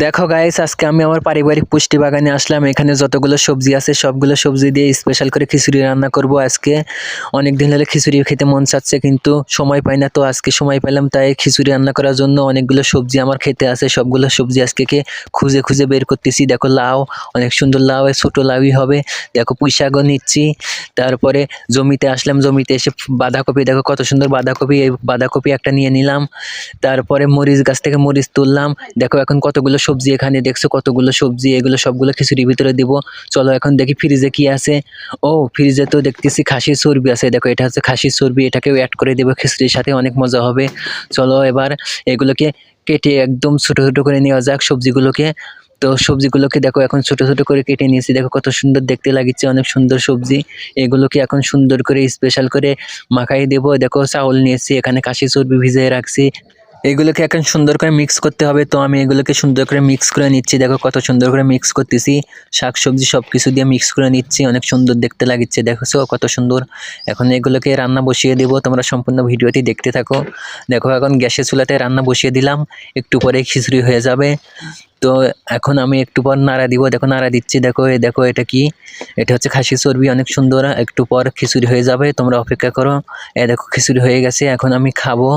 দেখো গাইস, আজকে আমি আমার পারিবারিক পুষ্টি বাগানে আসলাম। এখানে যতগুলো সবজি আছে সবগুলো সবজি দিয়ে স্পেশাল করে খিচুড়ি রান্না করব আজকে। অনেক দিন হলে খিচুড়ি খেতে মন চাচ্ছে, কিন্তু সময় পাই না। তো আজকে সময় পেলাম, তাই খিচুড়ি রান্না করার জন্য অনেকগুলো সবজি আমার খেতে আছে। সবগুলো সবজি আজকে খুঁজে খুঁজে বের করতেছি। দেখো লাউ, অনেক সুন্দর লাউ, ছোট লাউই হবে। দেখো পুঁই শাকও নিচ্ছি। তারপরে জমিতে আসলাম, জমিতে এসে বাঁধাকপি, দেখো কত সুন্দর বাঁধাকপি। এই বাঁধাকপি একটা নিয়ে নিলাম। তারপরে মরিচ গাছ থেকে মরিচ তুললাম। দেখো এখন কতগুলো সবজি, এখানে দেখছো কতগুলো সবজি, এগুলো সবগুলো খিচুড়ির ভিতরে দিব। চলো এখন দেখি ফ্রিজে কি আছে। ও ফ্রিজে তো দেখতেছি খাসির চর্বি আছে। দেখো এটা হচ্ছে খাসির চর্বি, এটাকেও অ্যাড করে দেবো খিচুড়ির সাথে, অনেক মজা হবে। চলো এবার এগুলোকে কেটে একদম ছোট ছোট করে নেওয়া যাক সবজিগুলোকে। তো সবজিগুলোকে দেখো এখন ছোট ছোট করে কেটে নিয়েছি। দেখো কত সুন্দর দেখতে লাগছে, অনেক সুন্দর সবজি। এগুলোকে এখন সুন্দর করে স্পেশাল করে মাখাই দেবো। দেখো চাউল নিয়েছি, এখানে খাসির চর্বি ভিজিয়ে রাখছি। এগুলোকে এখন সুন্দর করে মিক্স করতে হবে। তো আমি এগুলোকে সুন্দর করে মিক্স করে নিচ্ছি। দেখো কত সুন্দর করে মিক্স করতেছি, শাক সবজি সব কিছু দিয়ে মিক্স করে নিচ্ছি। অনেক সুন্দর দেখতে লাগছে, দেখছো কত সুন্দর। এখন এগুলোকে রান্না বসিয়ে দেবো, তোমরা সম্পূর্ণ ভিডিওটি দেখতে থাকো। দেখো এখন গ্যাসের চুলাতে রান্না বসিয়ে দিলাম, একটু পরে খিচুড়ি হয়ে যাবে। তো এখন আমি একটু পর নাড়া দিব। দেখো নাড়া দিচ্ছি। দেখো দেখো এটা কি, এটা হচ্ছে খাসির চর্বি, অনেক সুন্দর। একটু পর খিচুড়ি হয়ে যাবে, তোমরা অপেক্ষা করো। দেখো খিচুড়ি হয়ে গেছে, এখন আমি খাবো।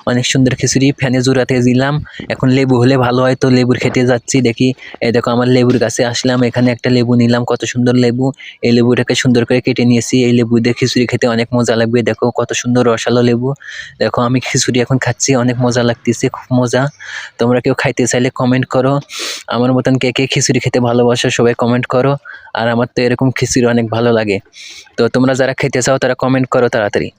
অনেক সুন্দর খিচুড়ি, ফ্যানে জোড়াতে দিলাম। এখন লেবু হলে ভালো হয়, তো লেবুর খেতে যাচ্ছি। দেখি দেখো আমার লেবুর কাছে আসলাম, এখানে একটা লেবু নিলাম, কত সুন্দর লেবু। এই লেবুটাকে সুন্দর করে কেটে নিয়েছি। এই লেবু দিয়ে খিচুড়ি খেতে অনেক মজা লাগবে। দেখো কত সুন্দর রসালো লেবু। দেখো আমি খিচুড়ি এখন খাচ্ছি, অনেক মজা লাগতেছে, খুব মজা। তোমরা কেউ খাইতে চাইলে কমেন্ট করো। আমার মতন কে কে খিচুড়ি খেতে ভালোবাসো সবাই কমেন্ট করো। আর আমার তো এরকম খিচুড়ি অনেক ভালো লাগে। তো তোমরা যারা খেতে চাও তারা কমেন্ট করো তাড়াতাড়ি।